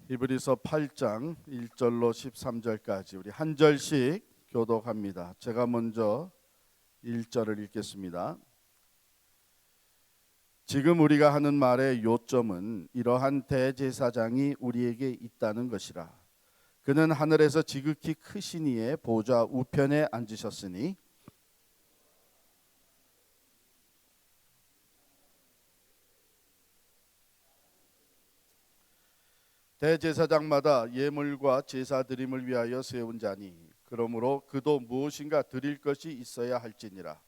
히브리서 8장 1절로 13절까지 우리 한 절씩 교독합니다. 제가 먼저 1절을 읽겠습니다. 지금 우리가 하는 말의 요점은 이러한 대제사장이 우리에게 있다는 것이라. 그는 하늘에서 지극히 크신 이의 보좌 우편에 앉으셨으니 대제사장마다 예물과 제사 드림을 위하여 세운 자니 그러므로 그도 무엇인가 드릴 것이 있어야 할지니라.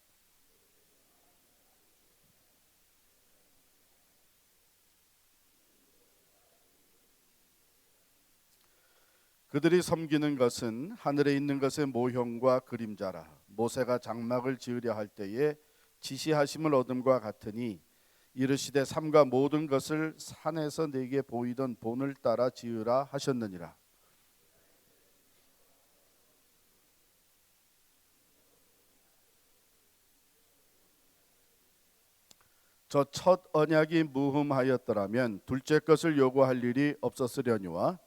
그들이 섬기는 것은 하늘에 있는 것의 모형과 그림자라. 모세가 장막을 지으려 할 때에 지시하심을 얻음과 같으니 이르시되 삼가 모든 것을 산에서 내게 보이던 본을 따라 지으라 하셨느니라. 저 첫 언약이 무흠하였더라면 둘째 것을 요구할 일이 없었으려니와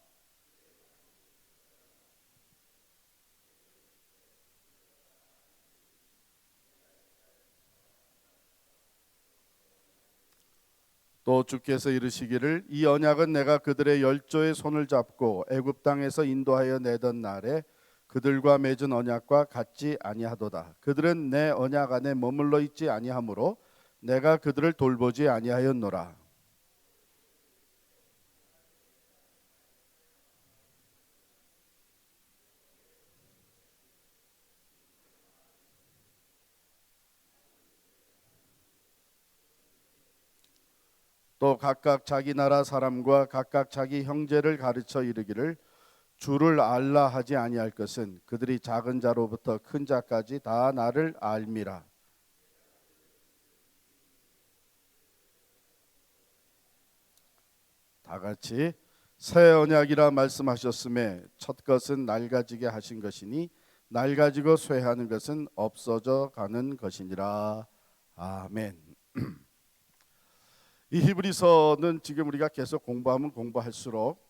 또 주께서 이르시기를 이 언약은 내가 그들의 열조의 손을 잡고 애굽 땅에서 인도하여 내던 날에 그들과 맺은 언약과 같지 아니하도다. 그들은 내 언약 안에 머물러 있지 아니하므로 내가 그들을 돌보지 아니하였노라. 또 각각 자기 나라 사람과 각각 자기 형제를 가르쳐 이르기를 주를 알라 하지 아니할 것은 그들이 작은 자로부터 큰 자까지 다 나를 알미라. 다 같이 새 언약이라 말씀하셨음에 첫 것은 낡아지게 하신 것이니 낡아지고 쇠하는 것은 없어져 가는 것이니라. 아멘. 이 히브리서는 지금 우리가 계속 공부하면 공부할수록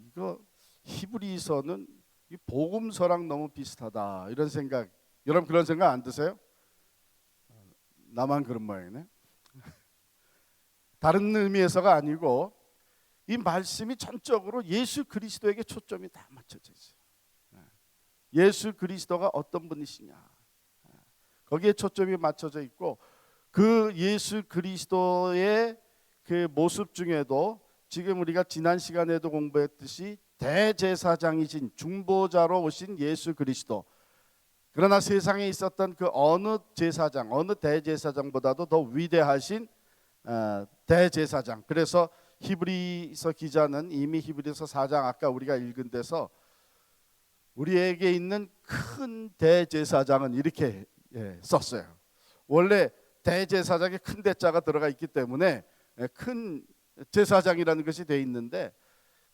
이거 히브리서는 이 복음서랑 너무 비슷하다 이런 생각, 여러분 그런 생각 안 드세요? 나만 그런 모양이네. 다른 의미에서가 아니고 이 말씀이 전적으로 예수 그리스도에게 초점이 다 맞춰져 있어요. 예수 그리스도가 어떤 분이시냐 거기에 초점이 맞춰져 있고 그 예수 그리스도의 그 모습 중에도 지금 우리가 지난 시간에도 공부했듯이 대제사장이신 중보자로 오신 예수 그리스도, 그러나 세상에 있었던 그 어느 제사장, 어느 대제사장보다도 더 위대하신 대제사장. 그래서 히브리서 기자는 이미 히브리서 4장 아까 우리가 읽은 데서 우리에게 있는 큰 대제사장은 이렇게 썼어요. 원래 대제사장에 큰 대자가 들어가 있기 때문에 큰 제사장이라는 것이 돼 있는데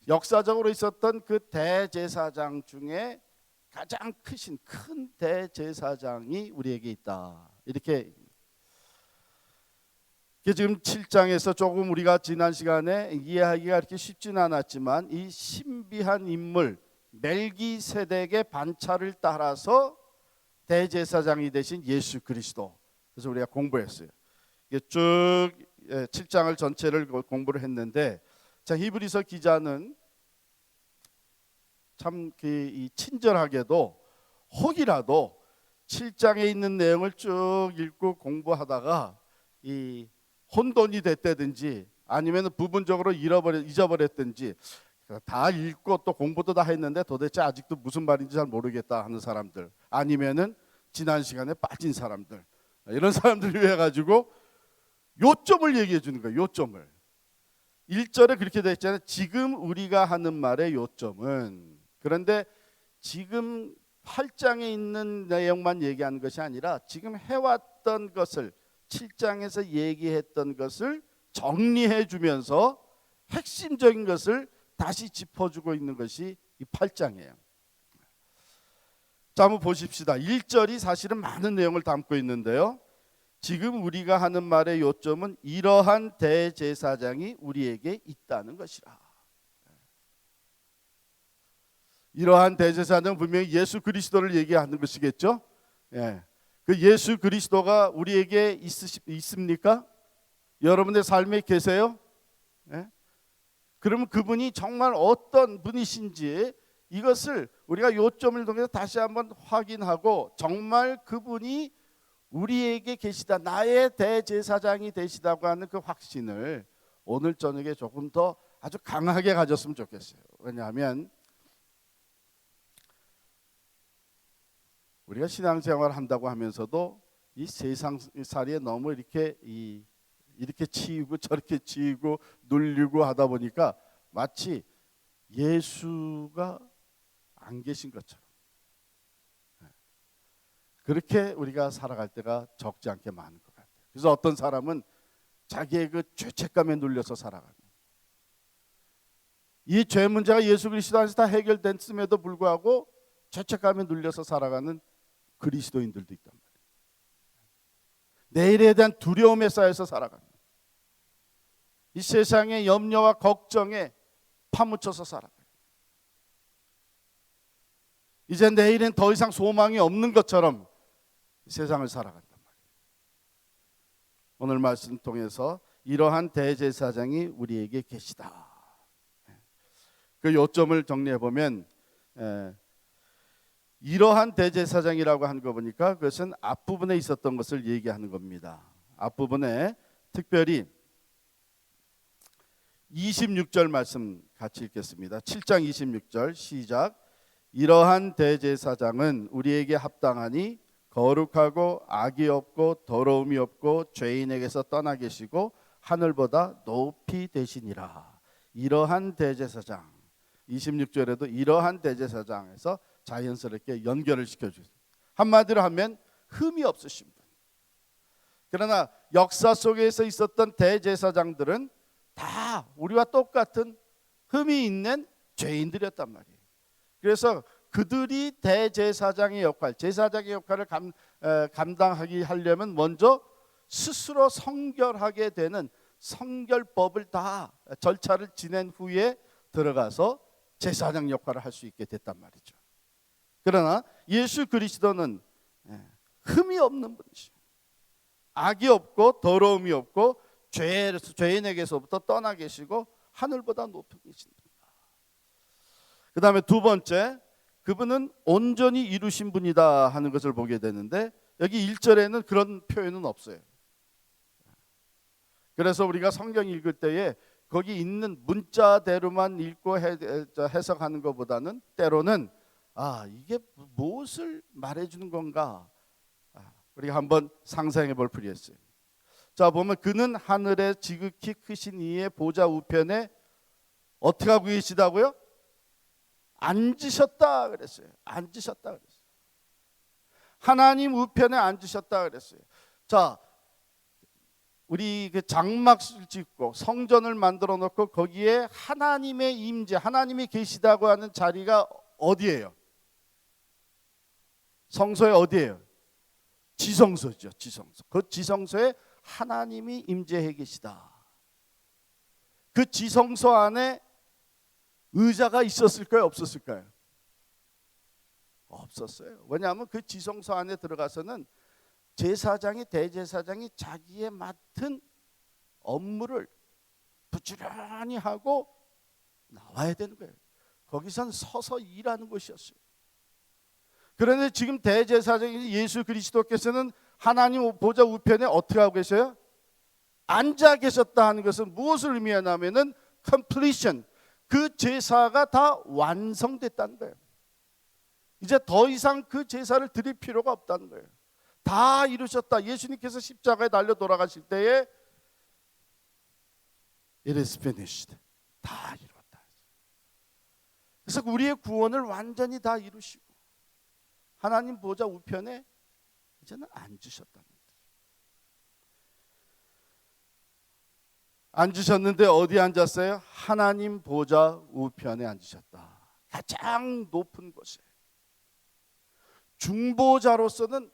역사적으로 있었던 그 대제사장 중에 가장 크신 큰 대제사장이 우리에게 있다. 이렇게 지금 7장에서 조금 우리가 지난 시간에 이해하기가 그렇게 쉽지는 않았지만 이 신비한 인물 멜기세덱의 반차를 따라서 대제사장이 되신 예수 그리스도. 그래서 우리가 공부했어요. 쭉 7장을 전체를 공부를 했는데, 자 히브리서 기자는 참 이 친절하게도 혹이라도 7장에 있는 내용을 쭉 읽고 공부하다가 이 혼돈이 됐다든지 아니면 부분적으로 잊어버렸든지 다 읽고 또 공부도 다 했는데 도대체 아직도 무슨 말인지 잘 모르겠다 하는 사람들, 아니면은 지난 시간에 빠진 사람들, 이런 사람들을 위해 가지고 요점을 얘기해 주는 거예요. 요점을 1절에 그렇게 되어 있잖아요. 지금 우리가 하는 말의 요점은. 그런데 지금 8장에 있는 내용만 얘기하는 것이 아니라 지금 해왔던 것을 7장에서 얘기했던 것을 정리해 주면서 핵심적인 것을 다시 짚어주고 있는 것이 이 8장이에요. 자, 한번 보십시다. 1절이 사실은 많은 내용을 담고 있는데요. 지금 우리가 하는 말의 요점은 이러한 대제사장이 우리에게 있다는 것이라. 이러한 대제사장은 분명히 예수 그리스도를 얘기하는 것이겠죠. 예. 그 예수 그리스도가 우리에게 있습니까? 여러분의 삶에 계세요? 예? 그러면 그분이 정말 어떤 분이신지 이것을 우리가 요점을 통해서 다시 한번 확인하고 정말 그분이 우리에게 계시다, 나의 대제사장이 되시다고 하는 그 확신을 오늘 저녁에 조금 더 아주 강하게 가졌으면 좋겠어요. 왜냐하면 우리가 신앙생활을 한다고 하면서도 이 세상살이에 너무 이렇게 치이고 저렇게 치이고 눌리고 하다 보니까 마치 예수가 안 계신 것처럼 그렇게 우리가 살아갈 때가 적지 않게 많은 것 같아요. 그래서 어떤 사람은 자기의 그 죄책감에 눌려서 살아가는, 이 죄 문제가 예수 그리스도 안에서 다 해결됐음에도 불구하고 죄책감에 눌려서 살아가는 그리스도인들도 있단 말이에요. 내일에 대한 두려움에 쌓여서 살아가는, 이 세상의 염려와 걱정에 파묻혀서 살아가요. 이제 내일엔 더 이상 소망이 없는 것처럼 세상을 살아간단 말이에요. 오늘 말씀 통해서 이러한 대제사장이 우리에게 계시다. 그 요점을 정리해 보면 이러한 대제사장이라고 하는 거 보니까 그것은 앞부분에 있었던 것을 얘기하는 겁니다. 앞부분에 특별히 26절 말씀 같이 읽겠습니다. 7장 26절 시작. 이러한 대제사장은 우리에게 합당하니 거룩하고 악이 없고 더러움이 없고 죄인에게서 떠나 계시고 하늘보다 높이 되시니라. 이러한 대제사장, 26절에도 이러한 대제사장에서 자연스럽게 연결을 시켜주세요. 한마디로 하면 흠이 없으신 분. 그러나 역사 속에서 있었던 대제사장들은 다 우리와 똑같은 흠이 있는 죄인들이었단 말이에요. 그래서 그들이 대제사장의 역할, 제사장의 역할을 감당하게 하려면 먼저 스스로 성결하게 되는 성결법을 다 절차를 지낸 후에 들어가서 제사장 역할을 할 수 있게 됐단 말이죠. 그러나 예수 그리스도는 흠이 없는 분이시죠. 악이 없고 더러움이 없고 죄인에게서부터 떠나 계시고 하늘보다 높이 계신 분이다. 그 다음에 두 번째, 그분은 온전히 이루신 분이다 하는 것을 보게 되는데 여기 1절에는 그런 표현은 없어요. 그래서 우리가 성경 읽을 때에 거기 있는 문자대로만 읽고 해석하는 것보다는 때로는 이게 무엇을 말해주는 건가, 우리가 한번 상상해 볼 필요가 있어요. 자, 보면 그는 하늘에 지극히 크신 이의 보좌 우편에 어떻게 하고 계시다고요? 앉으셨다 그랬어요. 앉으셨다 그랬어요. 하나님 우편에 앉으셨다 그랬어요. 자, 우리 그 장막을 짓고 성전을 만들어 놓고 거기에 하나님의 임재, 하나님이 계시다고 하는 자리가 어디예요? 성소에 어디예요? 지성소죠. 지성소. 그 지성소에 하나님이 임재해 계시다. 그 지성소 안에 의자가 있었을까요? 없었을까요? 없었어요. 왜냐하면 그 지성소 안에 들어가서는 제사장이, 대제사장이 자기의 맡은 업무를 부지런히 하고 나와야 되는 거예요. 거기선 서서 일하는 곳이었어요. 그런데 지금 대제사장인 예수 그리스도께서는 하나님 보좌 우편에 어떻게 하고 계셔요? 앉아 계셨다 하는 것은 무엇을 의미하냐면은 completion, 그 제사가 다 완성됐다는 거예요. 이제 더 이상 그 제사를 드릴 필요가 없다는 거예요. 다 이루셨다. 예수님께서 십자가에 달려 돌아가실 때에 It is finished. 다 이루었다. 그래서 우리의 구원을 완전히 다 이루시고 하나님 보좌 우편에 이제는 앉으셨다는 거예요. 앉으셨는데 어디에 앉았어요? 하나님 보좌 우편에 앉으셨다. 가장 높은 곳에, 중보자로서는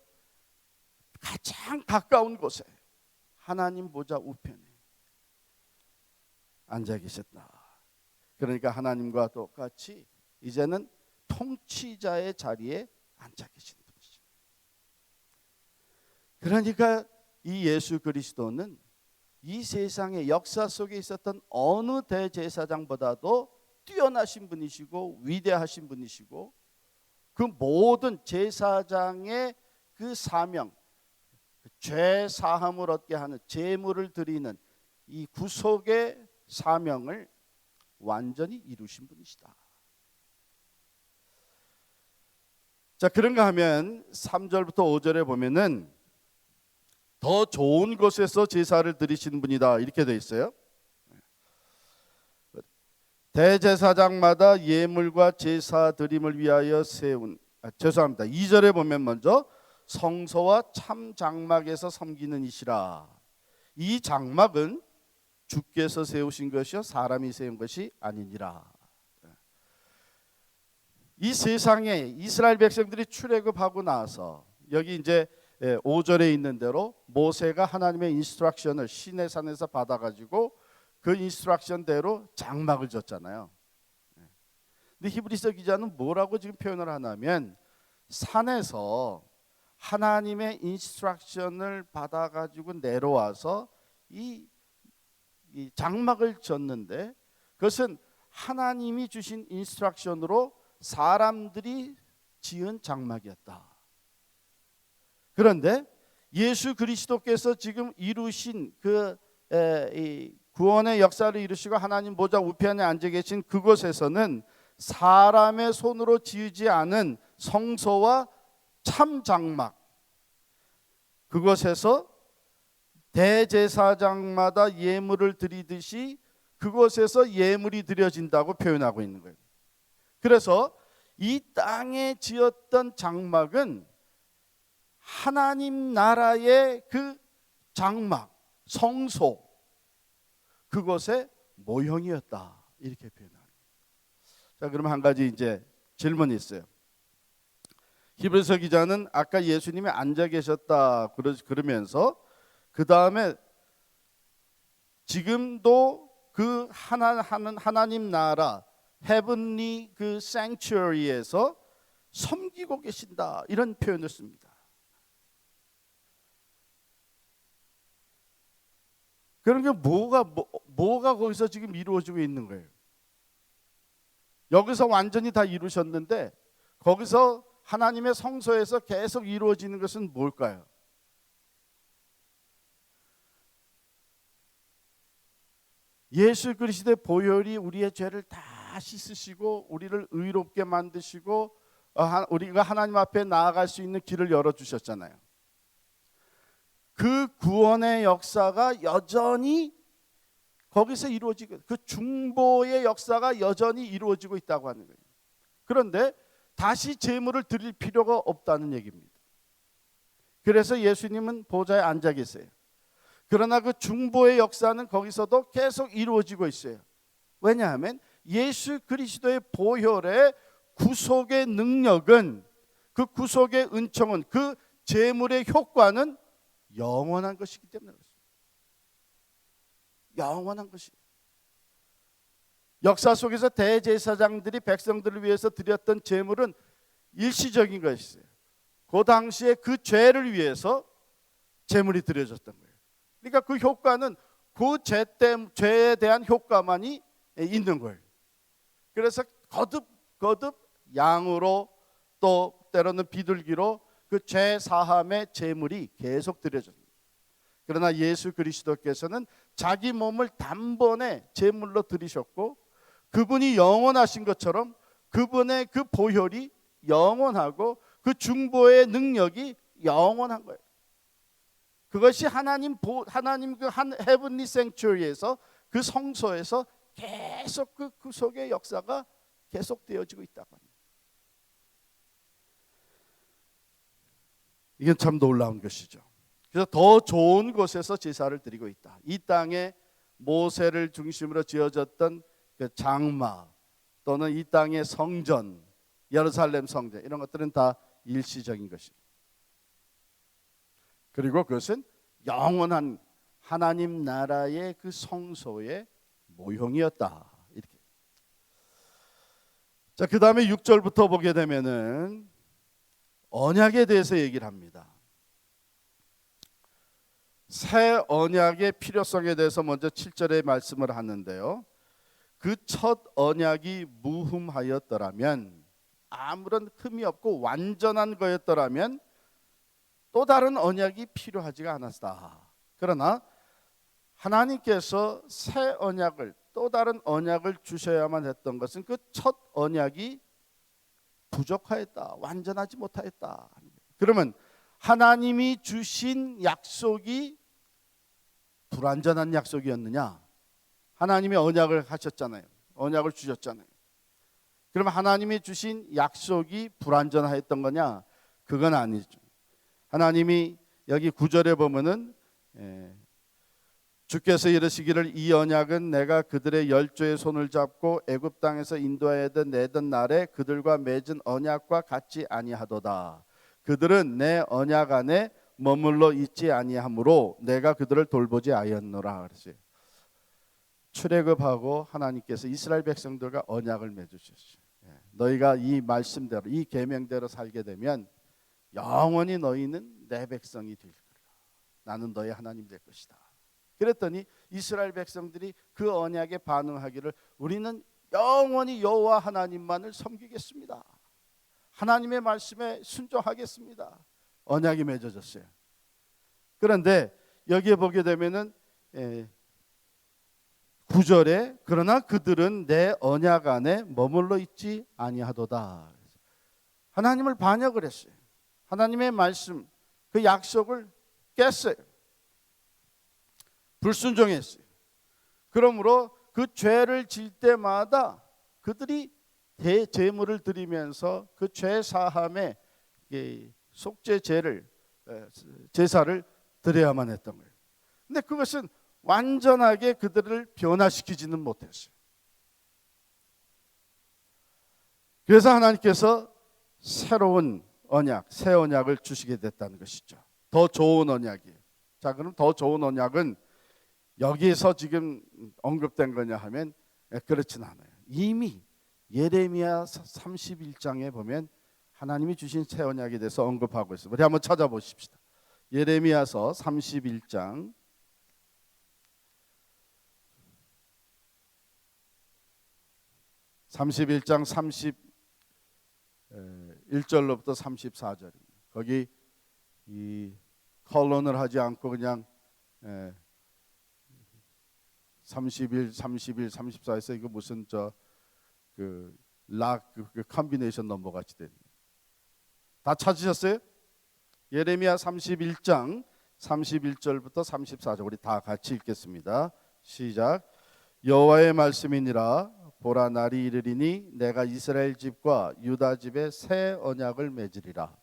가장 가까운 곳에 하나님 보좌 우편에 앉아 계셨다. 그러니까 하나님과 똑같이 이제는 통치자의 자리에 앉아 계신 분이죠. 그러니까 이 예수 그리스도는 이 세상의 역사 속에 있었던 어느 대제사장보다도 뛰어나신 분이시고 위대하신 분이시고, 그 모든 제사장의 그 사명, 죄 사함을 얻게 하는 제물을 드리는 이 구속의 사명을 완전히 이루신 분이시다. 자, 그런가 하면 3절부터 5절에 보면은 더 좋은 곳에서 제사를 드리시는 분이다 이렇게 되어 있어요. 대제사장마다 예물과 제사 드림을 위하여 세운, 죄송합니다. 2절에 보면 먼저 성소와 참 장막에서 섬기는 이시라. 이 장막은 주께서 세우신 것이요 사람이 세운 것이 아니니라. 이 세상에 이스라엘 백성들이 출애굽하고 나서 여기 이제 5절에 있는 대로 모세가 하나님의 인스트럭션을 시내산에서 받아가지고 그 인스트럭션대로 장막을 졌잖아요. 근데 히브리서 기자는 뭐라고 지금 표현을 하냐면, 산에서 하나님의 인스트럭션을 받아가지고 내려와서 이 장막을 졌는데, 그것은 하나님이 주신 인스트럭션으로 사람들이 지은 장막이었다. 그런데 예수 그리스도께서 지금 이루신 그 구원의 역사를 이루시고 하나님 보좌 우편에 앉아 계신 그곳에서는 사람의 손으로 지으지 않은 성소와 참 장막, 그곳에서 대제사장마다 예물을 드리듯이 그곳에서 예물이 드려진다고 표현하고 있는 거예요. 그래서 이 땅에 지었던 장막은 하나님 나라의 그 장막, 성소, 그것의 모형이었다 이렇게 표현합니다. 자, 그러면 한 가지 이제 질문이 있어요. 히브리서 기자는 아까 예수님이 앉아 계셨다 그러면서 그 다음에 지금도 그 하나님 나라 헤븐리 그 생츄어리에서 섬기고 계신다 이런 표현을 씁니다. 그런 게 뭐가 거기서 지금 이루어지고 있는 거예요? 여기서 완전히 다 이루셨는데 거기서 하나님의 성소에서 계속 이루어지는 것은 뭘까요? 예수 그리스도의 보혈이 우리의 죄를 다 씻으시고 우리를 의롭게 만드시고 우리가 하나님 앞에 나아갈 수 있는 길을 열어주셨잖아요. 그 구원의 역사가 여전히 거기서 이루어지고, 그 중보의 역사가 여전히 이루어지고 있다고 하는 거예요. 그런데 다시 제물을 드릴 필요가 없다는 얘기입니다. 그래서 예수님은 보좌에 앉아 계세요. 그러나 그 중보의 역사는 거기서도 계속 이루어지고 있어요. 왜냐하면 예수 그리스도의 보혈의 구속의 능력은, 그 구속의 은총은, 그 제물의 효과는 영원한 것이기 때문에 그렇습니다. 영원한 것이. 역사 속에서 대제사장들이 백성들을 위해서 드렸던 제물은 일시적인 것이었어요. 그 당시에 그 죄를 위해서 제물이 드려졌던 거예요. 그러니까 그 효과는 그 죄에 대한 효과만이 있는 거예요. 그래서 거듭 양으로 또 때로는 비둘기로 그 죄 사함의 제물이 계속 드려집니다. 그러나 예수 그리스도께서는 자기 몸을 단번에 제물로 드리셨고, 그분이 영원하신 것처럼 그분의 그 보혈이 영원하고 그 중보의 능력이 영원한 거예요. 그것이 하나님 그 헤븐리 생츄어리에서, 그 성소에서 계속 그 구속의 역사가 계속되어지고 있다고 합니다. 이건 참 놀라운 것이죠. 그래서 더 좋은 곳에서 제사를 드리고 있다. 이 땅에 모세를 중심으로 지어졌던 그 장막, 또는 이 땅의 성전, 예루살렘 성전, 이런 것들은 다 일시적인 것입니다. 그리고 그것은 영원한 하나님 나라의 그 성소의 모형이었다. 이렇게. 자, 그 다음에 6절부터 보게 되면은 언약에 대해서 얘기를 합니다. 새 언약의 필요성에 대해서 먼저 7절에 말씀을 하는데요. 그 첫 언약이 무흠하였더라면, 아무런 흠이 없고 완전한 거였더라면 또 다른 언약이 필요하지가 않았다. 그러나 하나님께서 새 언약을, 또 다른 언약을 주셔야만 했던 것은 그 첫 언약이 부족하였다, 완전하지 못하였다. 그러면 하나님이 주신 약속이 불완전한 약속이었느냐? 하나님이 언약을 하셨잖아요. 언약을 주셨잖아요. 그러면 하나님이 주신 약속이 불완전하였던 거냐? 그건 아니죠. 하나님이 여기 9절에 보면은 주께서 이르시기를 이 언약은 내가 그들의 열조의 손을 잡고 애굽 땅에서 인도하여 내던 날에 그들과 맺은 언약과 같지 아니하도다. 그들은 내 언약 안에 머물러 있지 아니하므로 내가 그들을 돌보지 아니하노라. 그랬어요. 출애굽하고 하나님께서 이스라엘 백성들과 언약을 맺으셨어요. 너희가 이 말씀대로, 이 계명대로 살게 되면 영원히 너희는 내 백성이 될 거라. 나는 너희 하나님 될 것이다. 그랬더니 이스라엘 백성들이 그 언약에 반응하기를 우리는 영원히 여호와 하나님만을 섬기겠습니다. 하나님의 말씀에 순종하겠습니다. 언약이 맺어졌어요. 그런데 여기에 보게 되면은 9절에 그러나 그들은 내 언약 안에 머물러 있지 아니하도다. 하나님을 반역을 했어요. 하나님의 말씀, 그 약속을 깼어요. 불순종했어요. 그러므로 그 죄를 질 때마다 그들이 대제물을 드리면서 그 죄 사함의 속죄 제사를 드려야만 했던 거예요. 근데 그것은 완전하게 그들을 변화시키지는 못했어요. 그래서 하나님께서 새로운 언약, 새 언약을 주시게 됐다는 것이죠. 더 좋은 언약이에요. 자, 그럼 더 좋은 언약은 여기에서 지금 언급된 거냐 하면 그렇진 않아요. 이미 예레미야 31장에 보면 하나님이 주신 새 언약에 대해서 언급하고 있어요. 우리 한번 찾아보십시다. 예레미야서 31장 31장 31절로부터 34절입니다. 거기 이 컬런을 하지 않고 그냥 31, 34에서 이거 무슨 그 컴비네이션 넘버 같이 됩니다. 다 찾으셨어요? 예레미야 31장 31절부터 34절 우리 다 같이 읽겠습니다. 시작. 여호와의 말씀이니라. 보라, 날이 이르리니 내가 이스라엘 집과 유다 집에 새 언약을 맺으리라.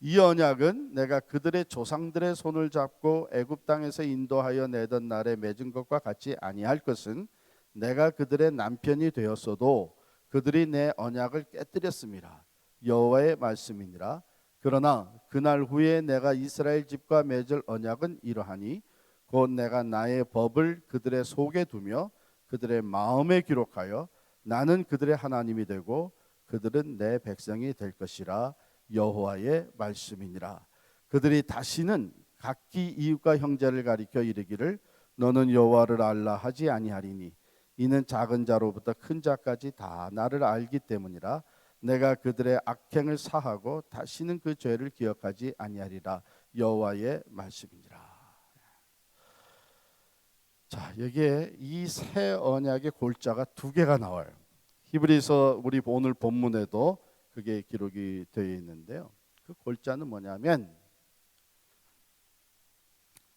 이 언약은 내가 그들의 조상들의 손을 잡고 애굽 땅에서 인도하여 내던 날에 맺은 것과 같지 아니할 것은 내가 그들의 남편이 되었어도 그들이 내 언약을 깨뜨렸음이라. 여호와의 말씀이니라. 그러나 그날 후에 내가 이스라엘 집과 맺을 언약은 이러하니 곧 내가 나의 법을 그들의 속에 두며 그들의 마음에 기록하여 나는 그들의 하나님이 되고 그들은 내 백성이 될 것이라. 여호와의 말씀이니라. 그들이 다시는 각기 이웃과 형제를 가리켜 이르기를 너는 여호와를 알라 하지 아니하리니 이는 작은 자로부터 큰 자까지 다 나를 알기 때문이라. 내가 그들의 악행을 사하고 다시는 그 죄를 기억하지 아니하리라. 여호와의 말씀이니라. 자, 여기에 이 새 언약의 골자가 두 개가 나와요. 히브리서 우리 오늘 본문에도 그게 기록이 되어 있는데요. 그 골자는 뭐냐면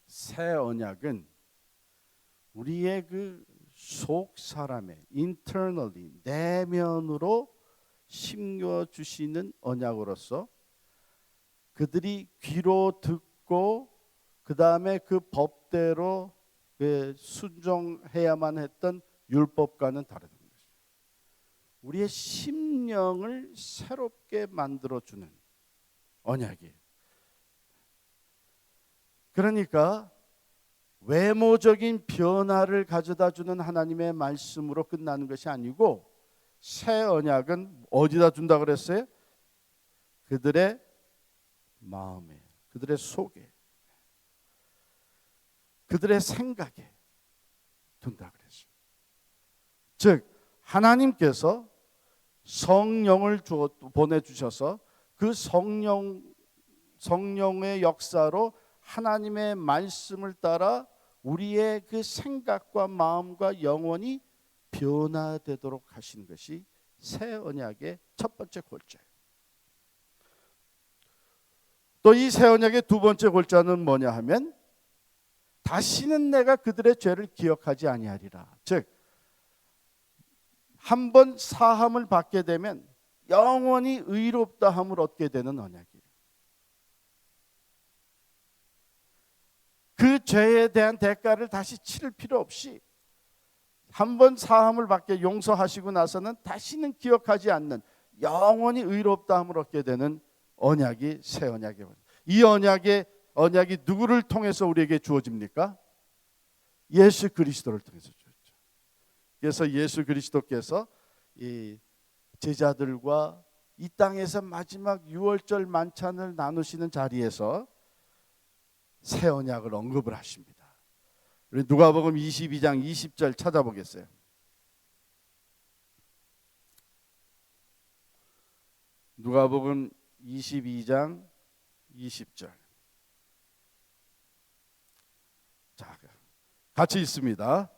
새 언약은 우리의 그 속 사람의 internally 내면으로 심겨 주시는 언약으로서 그들이 귀로 듣고 그 다음에 그 법대로 순종해야만 했던 율법과는 다르다. 우리의 심령을 새롭게 만들어주는 언약이에요. 그러니까 외모적인 변화를 가져다주는 하나님의 말씀으로 끝나는 것이 아니고 새 언약은 어디다 준다 그랬어요? 그들의 마음에, 그들의 속에, 그들의 생각에 둔다 그랬어요. 즉 하나님께서 성령을 보내주셔서 그 성령의 역사로 하나님의 말씀을 따라 우리의 그 생각과 마음과 영혼이 변화되도록 하신 것이 새 언약의 첫 번째 골자예요. 또 이 새 언약의 두 번째 골자는 뭐냐 하면 다시는 내가 그들의 죄를 기억하지 아니하리라. 즉 한 번 사함을 받게 되면 영원히 의롭다함을 얻게 되는 언약이에요. 그 죄에 대한 대가를 다시 치를 필요 없이 한 번 사함을 받게 용서하시고 나서는 다시는 기억하지 않는 영원히 의롭다함을 얻게 되는 언약이 새 언약이에요. 이 언약이 누구를 통해서 우리에게 주어집니까? 예수 그리스도를 통해서 주어져. 그래서 예수 그리스도께서 이 제자들과 이 땅에서 마지막 유월절 만찬을 나누시는 자리에서 새 언약을 언급을 하십니다. 우리 누가복음 22장 20절 찾아보겠어요. 누가복음 22장 20절. 자, 같이 있습니다.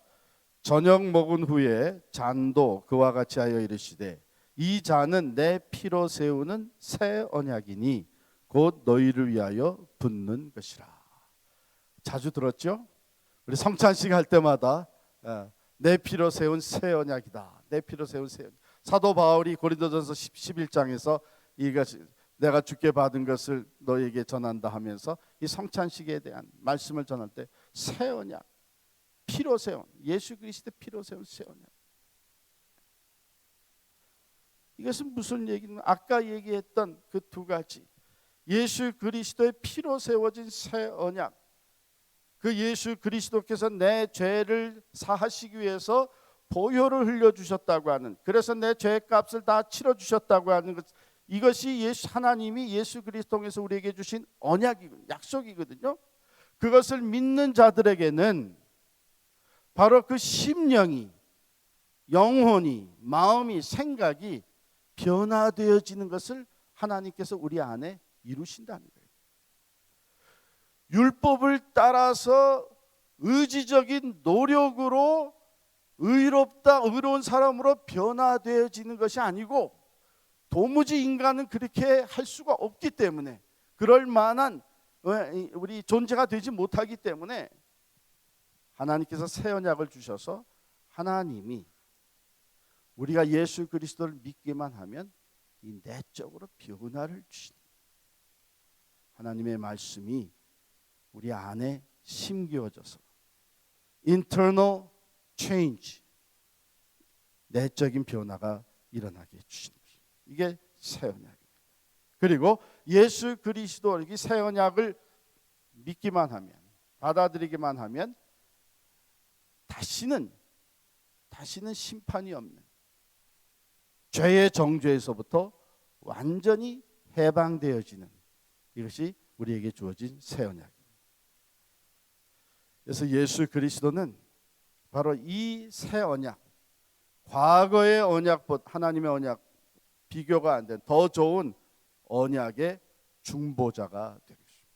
저녁 먹은 후에 잔도 그와 같이 하여 이르시되 이 잔은 내 피로 세우는 새 언약이니 곧 너희를 위하여 붓는 것이라. 자주 들었죠? 우리 성찬식 할 때마다 내 피로 세운 새 언약이다. 내 피로 세운 새 언약. 사도 바울이 고린도전서 11장에서 이것이 내가 주께 받은 것을 너에게 전한다 하면서 이 성찬식에 대한 말씀을 전할 때 새 언약, 피로 세운, 예수 그리스도의 피로 세운 새 언약. 이것은 무슨 얘기는 아까 얘기했던 그 두 가지, 예수 그리스도의 피로 세워진 새 언약, 그 예수 그리스도께서 내 죄를 사하시기 위해서 보혈을 흘려주셨다고 하는, 그래서 내 죄값을 다 치러주셨다고 하는 것, 이것이 하나님이 예수 그리스도 통해서 우리에게 주신 언약이고 약속이거든요. 그것을 믿는 자들에게는 바로 그 심령이, 영혼이, 마음이, 생각이 변화되어지는 것을 하나님께서 우리 안에 이루신다는 거예요. 율법을 따라서 의지적인 노력으로 의로운 사람으로 변화되어지는 것이 아니고, 도무지 인간은 그렇게 할 수가 없기 때문에, 그럴 만한 우리 존재가 되지 못하기 때문에 하나님께서 새 언약을 주셔서 하나님이 우리가 예수 그리스도를 믿기만 하면 이 내적으로 변화를 주시는 하나님의 말씀이 우리 안에 심겨져서 internal change, 내적인 변화가 일어나게 해주시는 것입니다. 이게 새 언약입니다. 그리고 예수 그리스도 이 새 언약을 믿기만 하면, 받아들이기만 하면 다시는 심판이 없는 죄의 정죄에서부터 완전히 해방되어지는, 이것이 우리에게 주어진 새 언약입니다. 그래서 예수 그리스도는 바로 이 새 언약, 과거의 언약보다 하나님의 언약 비교가 안 된 더 좋은 언약의 중보자가 되겠습니다.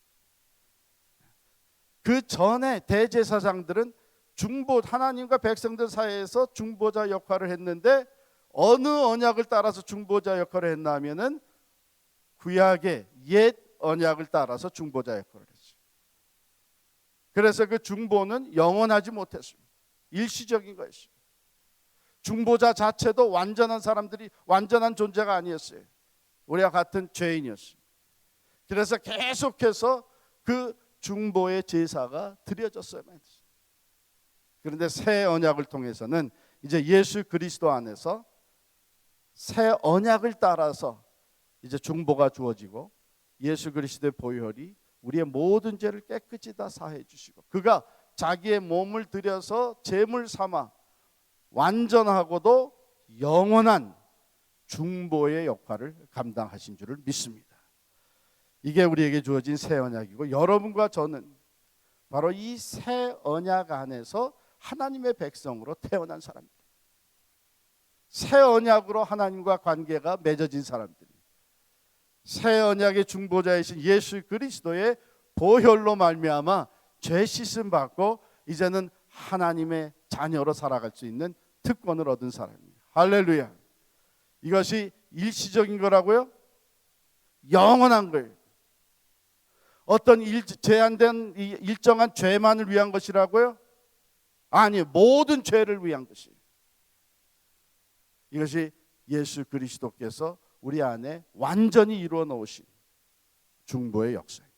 그 전에 대제사장들은 하나님과 백성들 사이에서 중보자 역할을 했는데, 어느 언약을 따라서 중보자 역할을 했나 하면은 구약의 옛 언약을 따라서 중보자 역할을 했어요. 그래서 그 중보는 영원하지 못했습니다. 일시적인 것이죠. 중보자 자체도 완전한 존재가 아니었어요. 우리와 같은 죄인이었어요. 그래서 계속해서 그 중보의 제사가 드려졌어요. 그런데 새 언약을 통해서는 이제 예수 그리스도 안에서 새 언약을 따라서 이제 중보가 주어지고, 예수 그리스도의 보혈이 우리의 모든 죄를 깨끗이 다 사해 주시고, 그가 자기의 몸을 들여서 제물 삼아 완전하고도 영원한 중보의 역할을 감당하신 줄을 믿습니다. 이게 우리에게 주어진 새 언약이고, 여러분과 저는 바로 이 새 언약 안에서 하나님의 백성으로 태어난 사람들, 새 언약으로 하나님과 관계가 맺어진 사람들이, 새 언약의 중보자이신 예수 그리스도의 보혈로 말미암아 죄 씻음 받고 이제는 하나님의 자녀로 살아갈 수 있는 특권을 얻은 사람입니다. 할렐루야. 이것이 일시적인 거라고요? 영원한 거예요. 어떤 제한된 일정한 죄만을 위한 것이라고요? 아니, 모든 죄를 위한 것이에요. 이것이 예수 그리스도께서 우리 안에 완전히 이루어 놓으신 중보의 역사입니다.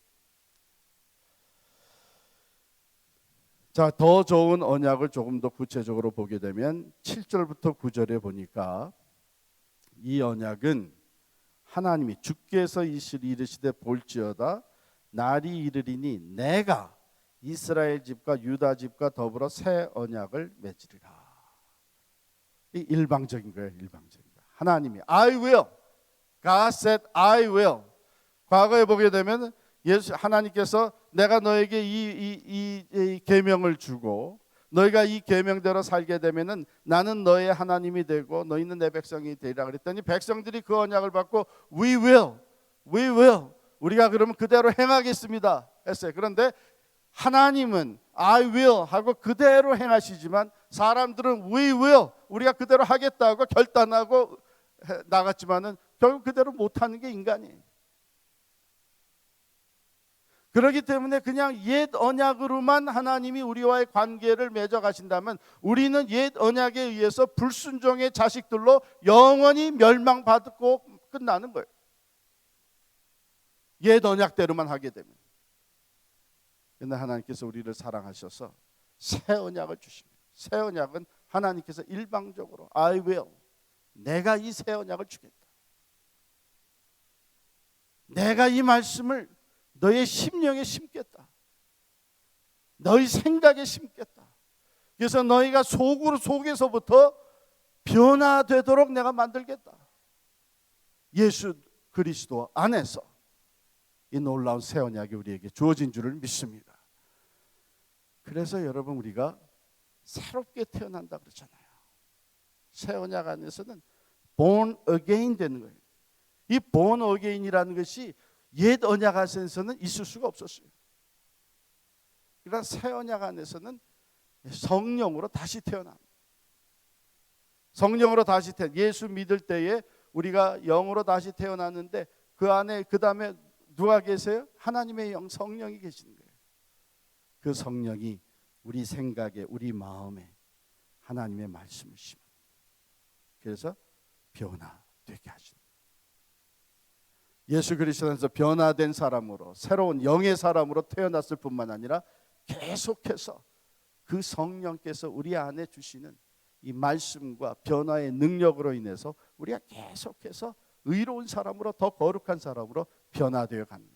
자, 더 좋은 언약을 조금 더 구체적으로 보게 되면 7절부터 9절에 보니까 이 언약은 하나님이 주께서 이르시되 볼지어다 날이 이르리니 내가 이스라엘 집과 유다 집과 더불어 새 언약을 맺으리라. 이 일방적인 거예요. 일방적인 거. 하나님이 I will, God said I will. 과거에 보게 되면 하나님께서 내가 너에게 이 계명을 주고 너희가 이 계명대로 살게 되면은 나는 너의 하나님이 되고 너희는 내 백성이 되리라 그랬더니 백성들이 그 언약을 받고 we will 우리가 그러면 그대로 행하겠습니다 했어요. 그런데 하나님은 I will 하고 그대로 행하시지만 사람들은 we will 우리가 그대로 하겠다고 결단하고 나갔지만은 결국 그대로 못하는 게 인간이에요. 그렇기 때문에 그냥 옛 언약으로만 하나님이 우리와의 관계를 맺어 가신다면 우리는 옛 언약에 의해서 불순종의 자식들로 영원히 멸망받고 끝나는 거예요. 옛 언약대로만 하게 되면. 그런데 하나님께서 우리를 사랑하셔서 새 언약을 주십니다. 새 언약은 하나님께서 일방적으로 I will, 내가 이 새 언약을 주겠다. 내가 이 말씀을 너의 심령에 심겠다. 너희 생각에 심겠다. 그래서 너희가 속에서부터 변화되도록 내가 만들겠다. 예수 그리스도 안에서 이 놀라운 새 언약이 우리에게 주어진 줄을 믿습니다. 그래서 여러분 우리가 새롭게 태어난다 그러잖아요. 새 언약 안에서는 born again 되는 거예요. 이 born again이라는 것이 옛 언약 안에서는 있을 수가 없었어요. 그러나 새 언약 안에서는 성령으로 다시 태어납니다. 성령으로 다시 예수 믿을 때에 우리가 영으로 다시 태어났는데 그 안에 그 다음에 누가 계세요? 하나님의 영 성령이 계시는 거예요. 그 성령이 우리 생각에 우리 마음에 하나님의 말씀을 심어요. 그래서 변화되게 하십니다. 예수 그리스도에서 변화된 사람으로 새로운 영의 사람으로 태어났을 뿐만 아니라 계속해서 그 성령께서 우리 안에 주시는 이 말씀과 변화의 능력으로 인해서 우리가 계속해서 의로운 사람으로 더 거룩한 사람으로 변화되어 갑니다.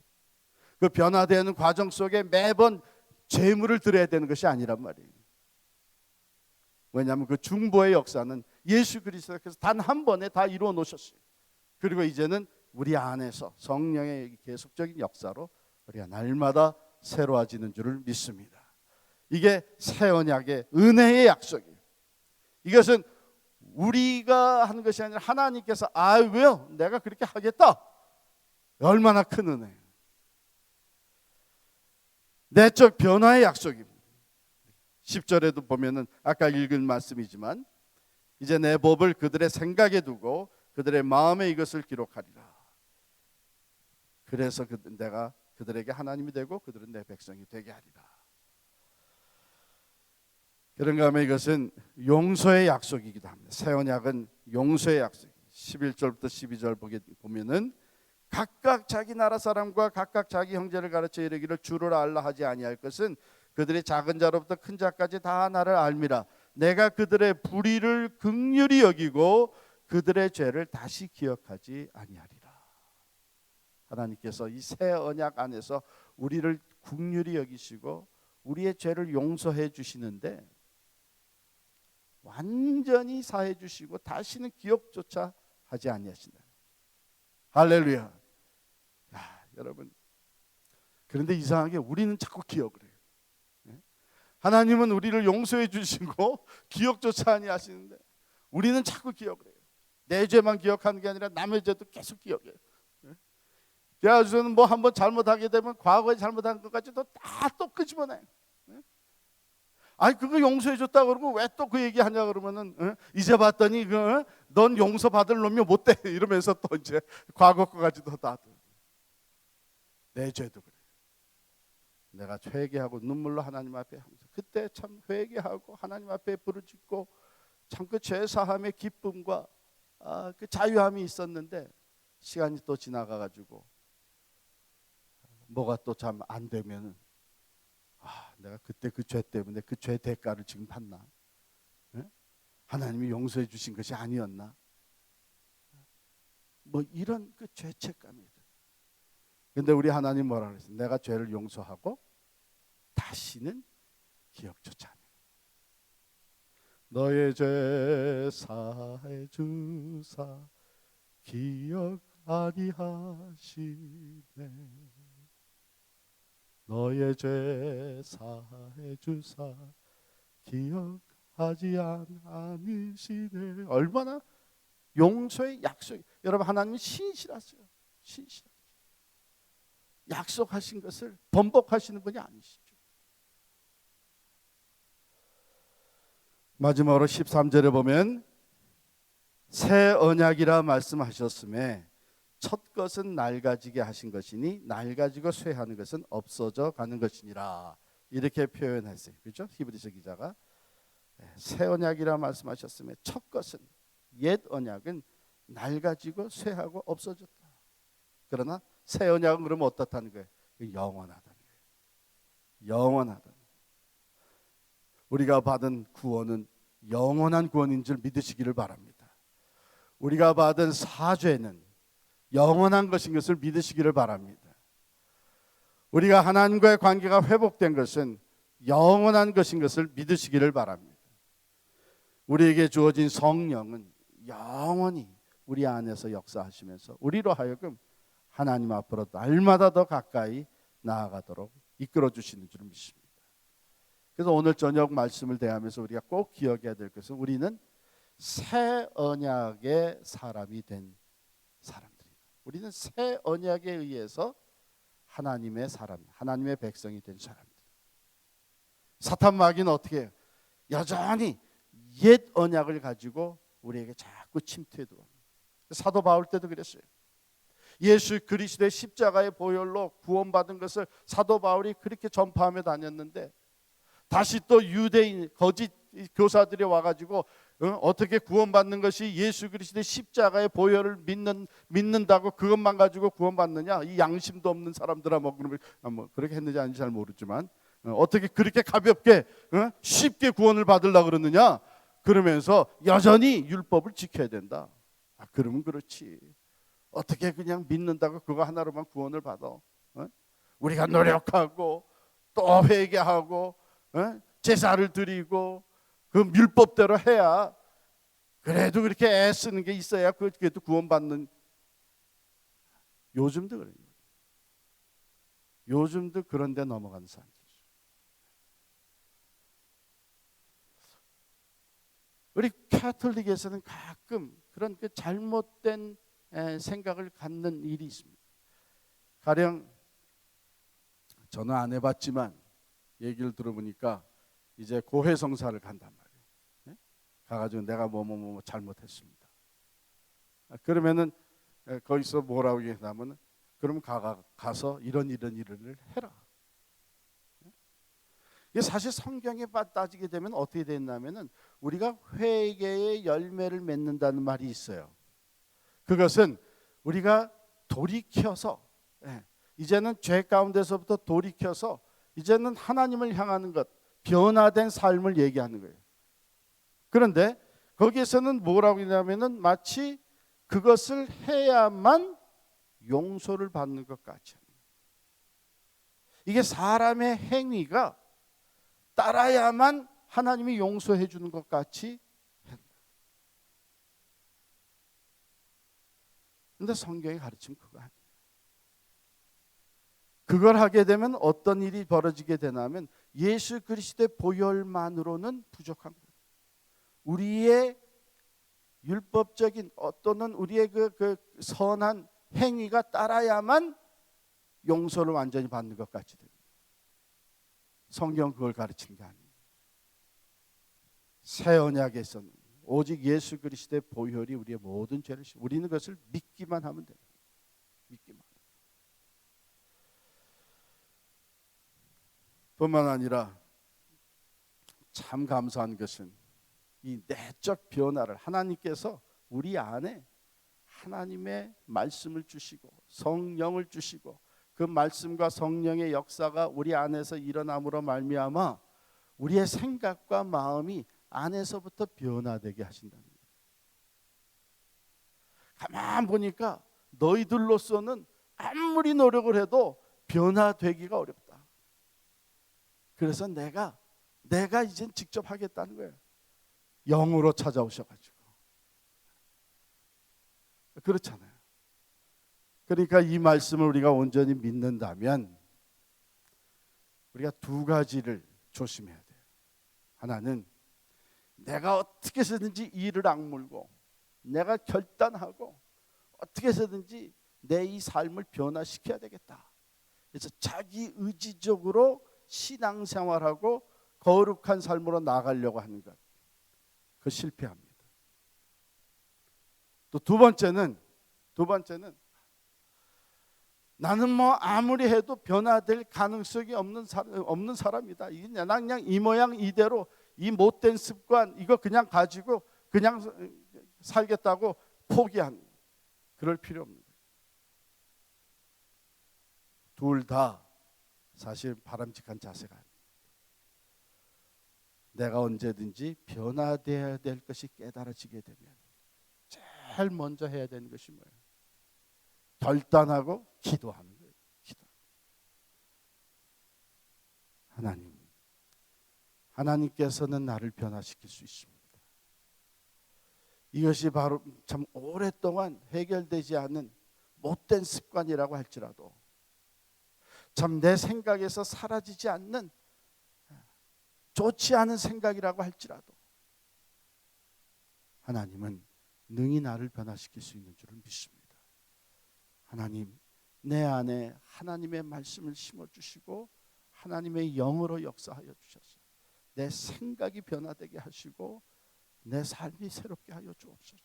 그 변화되는 과정 속에 매번 제물을 드려야 되는 것이 아니란 말이에요. 왜냐하면 그 중보의 역사는 예수 그리스도께서 단 한 번에 다 이루어 놓으셨어요. 그리고 이제는 우리 안에서 성령의 계속적인 역사로 우리가 날마다 새로워지는 줄을 믿습니다. 이게 새 언약의 은혜의 약속이에요. 이것은 우리가 하는 것이 아니라 하나님께서 I will, 내가 그렇게 하겠다. 얼마나 큰 은혜예요. 내적 변화의 약속입니다. 10절에도 보면은 아까 읽은 말씀이지만 이제 내 법을 그들의 생각에 두고 그들의 마음에 이것을 기록하리라. 그래서 내가 그들에게 하나님이 되고 그들은 내 백성이 되게 하리라. 그런가 하면 이것은 용서의 약속이기도 합니다. 새 언약은 용서의 약속. 11절부터 12절 보면은 각각 자기 나라 사람과 각각 자기 형제를 가르쳐 이르기를 주를 알라 하지 아니할 것은 그들이 작은 자로부터 큰 자까지 다 나를 알미라. 내가 그들의 불의를 긍휼히 여기고 그들의 죄를 다시 기억하지 아니하리라. 하나님께서 이 새 언약 안에서 우리를 긍휼히 여기시고 우리의 죄를 용서해 주시는데 완전히 사해 주시고 다시는 기억조차 하지 아니하신다. 할렐루야. 야, 여러분, 그런데 이상하게 우리는 자꾸 기억을 해요. 하나님은 우리를 용서해 주시고 기억조차 아니하시는데 우리는 자꾸 기억을 해요. 내 죄만 기억하는 게 아니라 남의 죄도 계속 기억해요. 그래가지고는 뭐 한번 잘못하게 되면 과거에 잘못한 것까지도 다 또 끄집어내요. 아니 그거 용서해 줬다 그러고 왜 또 그 얘기하냐 그러면은 이제 봤더니 넌 용서 받을 놈이 못 돼 이러면서 또 이제 과거 거까지도 다 내 죄도 그래. 내가 회개하고 눈물로 하나님 앞에 항상 그때 참 회개하고 하나님 앞에 부르짖고 참 그 죄 사함의 기쁨과 그 자유함이 있었는데 시간이 또 지나가가지고 뭐가 또 참 안 되면은 내가 그때 그 죄 때문에 그 죄 대가를 지금 받나? 하나님이 용서해 주신 것이 아니었나? 뭐 이런 그 죄책감이 들어요. 근데 우리 하나님 뭐라 그랬어요? 내가 죄를 용서하고 다시는 기억조차 안 해. 너의 죄 사해 주사 기억 아니하시네. 너의 죄 사해 주사 기억하지 않으시네. 얼마나 용서의 약속. 여러분 하나님은 신실하세요. 신실하세요. 약속하신 것을 번복하시는 분이 아니시죠. 마지막으로 13절에 보면 새 언약이라 말씀하셨음에 첫 것은 낡아지게 하신 것이니 낡아지고 쇠하는 것은 없어져 가는 것이니라. 이렇게 표현했어요. 그렇죠? 히브리서 기자가 새 언약이라 말씀하셨음에 첫 것은 옛 언약은 낡아지고 쇠하고 없어졌다. 그러나 새 언약은 그러면 어떻다는 거예요? 영원하다는 거예요. 영원하다. 우리가 받은 구원은 영원한 구원인 줄 믿으시기를 바랍니다. 우리가 받은 사죄는 영원한 것인 것을 믿으시기를 바랍니다. 우리가 하나님과의 관계가 회복된 것은 영원한 것인 것을 믿으시기를 바랍니다. 우리에게 주어진 성령은 영원히 우리 안에서 역사하시면서 우리로 하여금 하나님 앞으로 날마다 더 가까이 나아가도록 이끌어 주시는 줄 믿습니다. 그래서 오늘 저녁 말씀을 대하면서 우리가 꼭 기억해야 될 것은 우리는 새 언약의 사람이 된 사람들이다. 우리는 새 언약에 의해서 하나님의 사람, 하나님의 백성이 된 사람들. 사탄 마귀는 어떻게 해요? 여전히 옛 언약을 가지고 우리에게 자꾸 침투해 들어옵니다. 사도 바울 때도 그랬어요. 예수 그리스도의 십자가의 보혈로 구원받은 것을 사도 바울이 그렇게 전파하며 다녔는데 다시 또 유대인 거짓 교사들이 와가지고 어떻게 구원받는 것이 예수 그리스도의 십자가의 보혈을 믿는다고 그것만 가지고 구원받느냐? 이 양심도 없는 사람들아 뭐 그렇게 했는지 아닌지 잘 모르지만 어떻게 그렇게 가볍게 쉽게 구원을 받으려고 그러느냐? 그러면서 여전히 율법을 지켜야 된다. 그러면 그렇지. 어떻게 그냥 믿는다고 그거 하나로만 구원을 받아? 우리가 노력하고 또 회개하고 제사를 드리고 그 율법대로 해야 그래도 그렇게 애쓰는 게 있어야 그래도 구원받는. 요즘도 그래요. 요즘도 그런 데 넘어가는 사람들이죠. 우리 카톨릭에서는 가끔 그런 그 잘못된 생각을 갖는 일이 있습니다. 가령 저는 안 해봤지만 얘기를 들어보니까 이제 고해성사를 간단 말이에요. 가가지고 내가 뭐 잘못했습니다. 그러면은 거기서 뭐라고 얘기하냐면 그럼 가서 이런 일을 해라. 이게 사실 성경에 따지게 되면 어떻게 됐냐면은 우리가 회개의 열매를 맺는다는 말이 있어요. 그것은 우리가 돌이켜서 이제는 죄 가운데서부터 돌이켜서 이제는 하나님을 향하는 것, 변화된 삶을 얘기하는 거예요. 그런데 거기에서는 뭐라고 하냐면은 마치 그것을 해야만 용서를 받는 것 같이 합니다. 이게 사람의 행위가 따라야만 하나님이 용서해 주는 것 같이 근데 성경이 가르치면 그거 아니에요. 그걸 하게 되면 어떤 일이 벌어지게 되냐면 예수 그리스도의 보혈만으로는 부족한 거예요. 우리의 율법적인 또는 우리의 그 선한 행위가 따라야만 용서를 완전히 받는 것 같이 됩니다. 성경 그걸 가르치는 게 아니에요. 새 언약에서는 오직 예수 그리스도의 보혈이 우리의 모든 죄를 씻고 우리는 그것을 믿기만 하면 돼요. 믿기만. 뿐만 아니라 참 감사한 것은 이 내적 변화를 하나님께서 우리 안에 하나님의 말씀을 주시고 성령을 주시고 그 말씀과 성령의 역사가 우리 안에서 일어남으로 말미암아 우리의 생각과 마음이 안에서부터 변화되게 하신다는 거예요. 가만 보니까 너희들로서는 아무리 노력을 해도 변화되기가 어렵다. 그래서 내가 이젠 직접 하겠다는 거예요. 영으로 찾아오셔가지고. 그렇잖아요. 그러니까 이 말씀을 우리가 온전히 믿는다면 우리가 두 가지를 조심해야 돼요. 하나는 내가 어떻게 해서든지 이를 악물고 내가 결단하고 어떻게 해서든지 내 이 삶을 변화시켜야 되겠다. 그래서 자기 의지적으로 신앙생활하고 거룩한 삶으로 나가려고 하는 것. 그 실패합니다. 또 두 번째는 나는 뭐 아무리 해도 변화될 가능성이 없는 사람이다. 이게 그냥 이 모양 이대로 이 못된 습관 이거 그냥 가지고 그냥 살겠다고 포기한 그럴 필요 없는 거예요. 둘 다 사실 바람직한 자세가 아니에요. 내가 언제든지 변화되어야 될 것이 깨달아지게 되면 제일 먼저 해야 되는 것이 뭐예요? 결단하고 기도하는 거예요. 기도. 하나님께서는 나를 변화시킬 수 있습니다. 이것이 바로 참 오랫동안 해결되지 않은 못된 습관이라고 할지라도 참 내 생각에서 사라지지 않는 좋지 않은 생각이라고 할지라도 하나님은 능히 나를 변화시킬 수 있는 줄을 믿습니다. 하나님, 내 안에 하나님의 말씀을 심어주시고 하나님의 영으로 역사하여 주셔서 내 생각이 변화되게 하시고 내 삶이 새롭게 하여 주옵소서.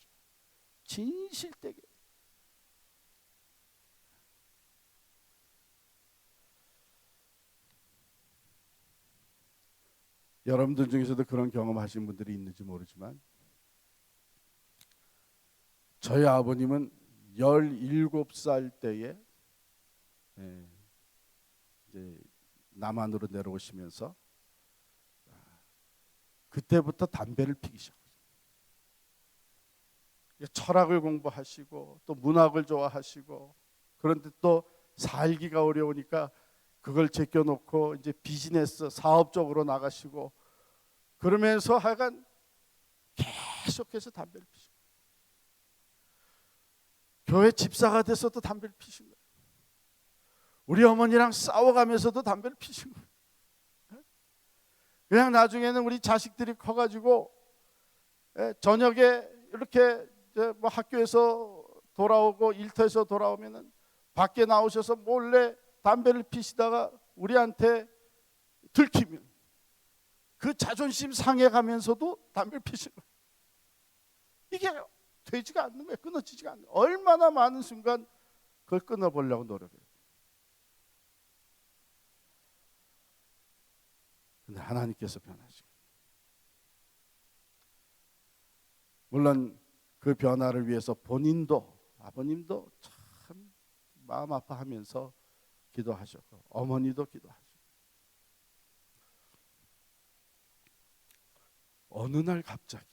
진실되게. 여러분들 중에서도 그런 경험하신 분들이 있는지 모르지만 저희 아버님은 17살 때에 이제 남한으로 내려오시면서 그때부터 담배를 피기 시작했어요. 철학을 공부하시고 또 문학을 좋아하시고 그런데 또 살기가 어려우니까 그걸 제껴놓고 이제 비즈니스 사업 쪽으로 나가시고 그러면서 하여간 계속해서 담배를 피시고 교회 집사가 돼서도 담배를 피신 거예요. 우리 어머니랑 싸워가면서도 담배를 피신 거예요. 그냥 나중에는 우리 자식들이 커가지고 저녁에 이렇게 뭐 학교에서 돌아오고 일터에서 돌아오면은 밖에 나오셔서 몰래 담배를 피시다가 우리한테 들키면 그 자존심 상해가면서도 담배를 피시는 거예요. 이게 되지가 않는 거예요. 끊어지지가 않는 거예요. 얼마나 많은 순간 그걸 끊어보려고 노력해요. 근데 하나님께서 변하시고 물론 그 변화를 위해서 본인도 아버님도 참 마음 아파하면서 기도하셨고 어머니도 기도하셨고 어느 날 갑자기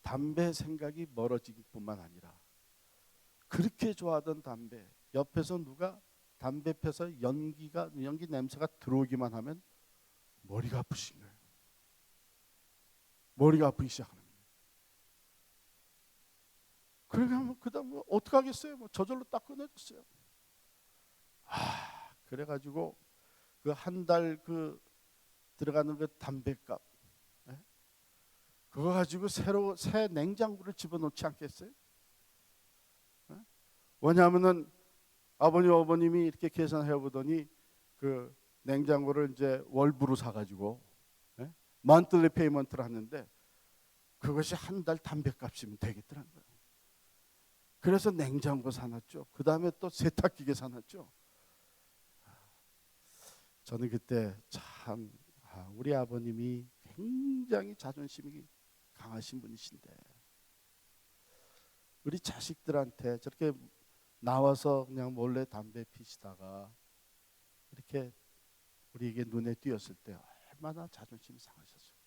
담배 생각이 멀어지기 뿐만 아니라 그렇게 좋아하던 담배 옆에서 누가 담배 펴서 연기 냄새가 들어오기만 하면 머리가 아프신 거예요. 머리가 아프기 시작하는 거예요. 그러면 그다음 뭐 어떻게 하겠어요? 뭐 저절로 딱 끊어졌어요. 그래가지고 그 한 달 그 들어가는 그 담배값, 예? 그거 가지고 새 냉장고를 집어넣지 않겠어요? 예? 왜냐하면은 아버님 어머님이 이렇게 계산해 보더니 그 냉장고를 이제 월부로 사가지고, 예? monthly 페이먼트를 하는데 그것이 한 달 담배값이면 되겠더라는 거예요. 그래서 냉장고 사놨죠. 그 다음에 또 세탁기계 사놨죠. 저는 그때 참 우리 아버님이 굉장히 자존심이 강하신 분이신데 우리 자식들한테 저렇게 나와서 그냥 몰래 담배 피시다가 이렇게 우리에게 눈에 띄었을 때 얼마나 자존심이 상하셨을까.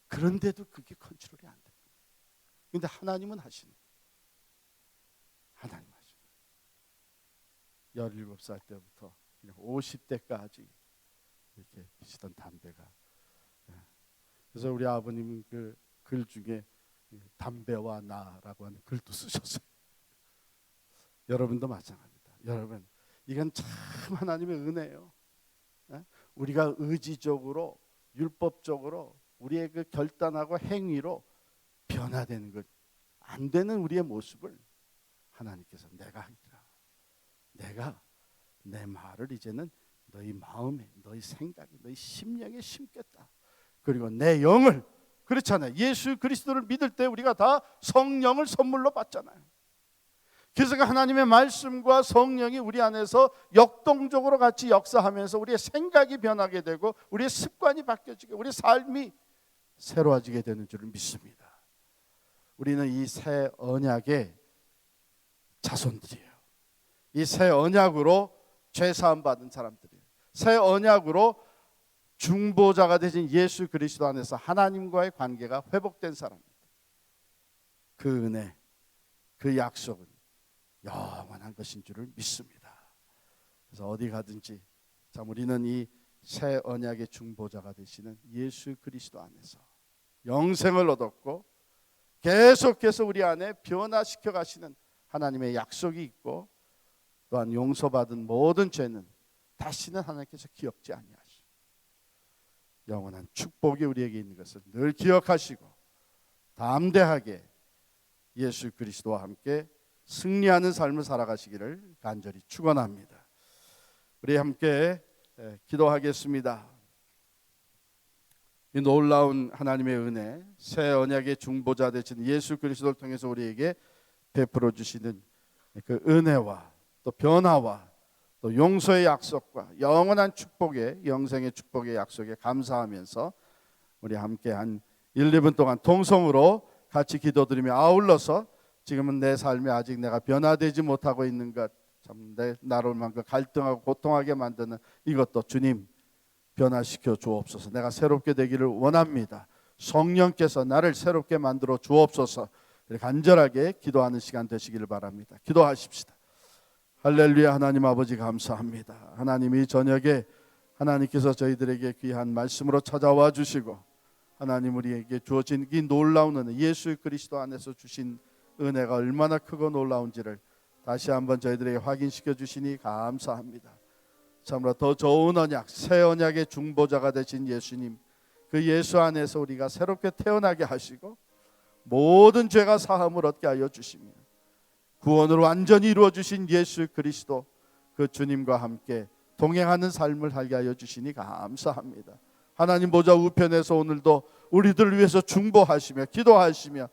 그런데도 그게 컨트롤이 안 돼요. 근데 하나님은 하시는 거예요. 하나님 하시는 거예요. 17살 때부터 그냥 50대까지 이렇게 피시던 담배가. 그래서 우리 아버님은 그 글 중에 담배와 나라고 하는 글도 쓰셨어요. 여러분도 마찬가지입니다. 여러분, 이건 참 하나님의 은혜예요. 우리가 의지적으로 율법적으로 우리의 그 결단하고 행위로 변화되는 것 안 되는 우리의 모습을 하나님께서 내가 하리라. 내가 내 말을 이제는 너희 마음에, 너희 생각에, 너희 심령에 심겠다. 그리고 내 영을, 그렇잖아요. 예수 그리스도를 믿을 때 우리가 다 성령을 선물로 받잖아요. 그래서 하나님의 말씀과 성령이 우리 안에서 역동적으로 같이 역사하면서 우리의 생각이 변하게 되고 우리의 습관이 바뀌어지고 우리의 삶이 새로워지게 되는 줄을 믿습니다. 우리는 이 새 언약의 자손들이에요. 이 새 언약으로 죄 사함 받은 사람들이에요. 새 언약으로 중보자가 되신 예수 그리스도 안에서 하나님과의 관계가 회복된 사람입니다. 그 은혜, 그 약속은 영원한 것인 줄을 믿습니다. 그래서 어디 가든지 참 우리는 이 새 언약의 중보자가 되시는 예수 그리스도 안에서 영생을 얻었고 계속해서 우리 안에 변화시켜 가시는 하나님의 약속이 있고 또한 용서받은 모든 죄는 다시는 하나님께서 기억지 아니하시고 영원한 축복이 우리에게 있는 것을 늘 기억하시고 담대하게 예수 그리스도와 함께 승리하는 삶을 살아가시기를 간절히 축원합니다. 우리 함께 기도하겠습니다. 이 놀라운 하나님의 은혜, 새 언약의 중보자 되신 예수 그리스도를 통해서 우리에게 베풀어 주시는 그 은혜와 또 변화와 또 용서의 약속과 영원한 축복의 영생의 축복의 약속에 감사하면서 우리 함께 한 1, 2분 동안 통성으로 같이 기도드리며 아울러서 지금은 내 삶에 아직 내가 변화되지 못하고 있는 것, 참 나를 만큼 갈등하고 고통하게 만드는 이것도 주님 변화시켜 주옵소서. 내가 새롭게 되기를 원합니다. 성령께서 나를 새롭게 만들어 주옵소서. 간절하게 기도하는 시간 되시기를 바랍니다. 기도하십시다. 할렐루야. 하나님 아버지 감사합니다. 하나님 이 저녁에 하나님께서 저희들에게 귀한 말씀으로 찾아와 주시고 하나님 우리에게 주어진 이 놀라운 은혜, 예수 그리스도 안에서 주신 은혜가 얼마나 크고 놀라운지를 다시 한번 저희들에게 확인시켜 주시니 감사합니다. 참으로 더 좋은 언약, 새 언약의 중보자가 되신 예수님, 그 예수 안에서 우리가 새롭게 태어나게 하시고 모든 죄가 사함을 얻게 하여 주시며 구원을 완전히 이루어 주신 예수 그리스도 그 주님과 함께 동행하는 삶을 살게 하여 주시니 감사합니다. 하나님 보좌 우편에서 오늘도 우리들을 위해서 중보하시며 기도하시며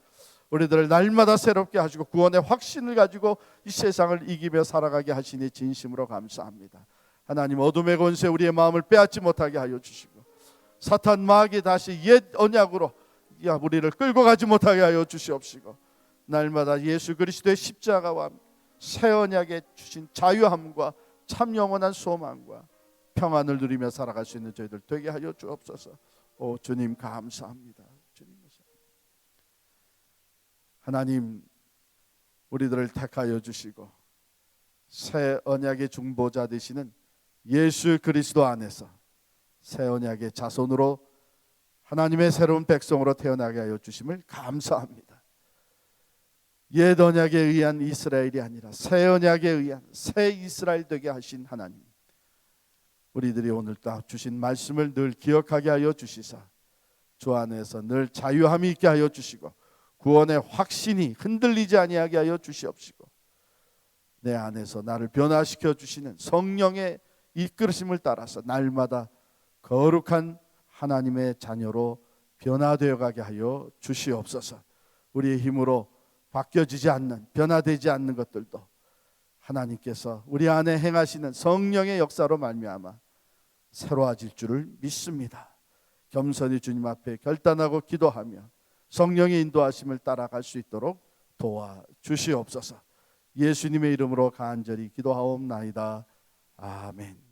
우리들을 날마다 새롭게 하시고 구원의 확신을 가지고 이 세상을 이기며 살아가게 하시니 진심으로 감사합니다. 하나님 어둠의 권세 우리의 마음을 빼앗지 못하게 하여 주시고 사탄 마귀 다시 옛 언약으로 우리를 끌고 가지 못하게 하여 주시옵시고 날마다 예수 그리스도의 십자가와 새 언약에 주신 자유함과 참 영원한 소망과 평안을 누리며 살아갈 수 있는 저희들 되게 하여 주옵소서. 오 주님 감사합니다. 주님 하나님 우리들을 택하여 주시고 새 언약의 중보자 되시는 예수 그리스도 안에서 새 언약의 자손으로 하나님의 새로운 백성으로 태어나게 하여 주심을 감사합니다. 옛 언약에 의한 이스라엘이 아니라 새 언약에 의한 새 이스라엘 되게 하신 하나님, 우리들이 오늘 딱 주신 말씀을 늘 기억하게 하여 주시사 주 안에서 늘 자유함이 있게 하여 주시고 구원의 확신이 흔들리지 아니하게 하여 주시옵시고 내 안에서 나를 변화시켜 주시는 성령의 이끌으심을 따라서 날마다 거룩한 하나님의 자녀로 변화되어 가게 하여 주시옵소서. 우리의 힘으로 바뀌어지지 않는, 변화되지 않는 것들도 하나님께서 우리 안에 행하시는 성령의 역사로 말미암아 새로워질 줄을 믿습니다. 겸손히 주님 앞에 결단하고 기도하며 성령의 인도하심을 따라갈 수 있도록 도와주시옵소서. 예수님의 이름으로 간절히 기도하옵나이다. 아멘.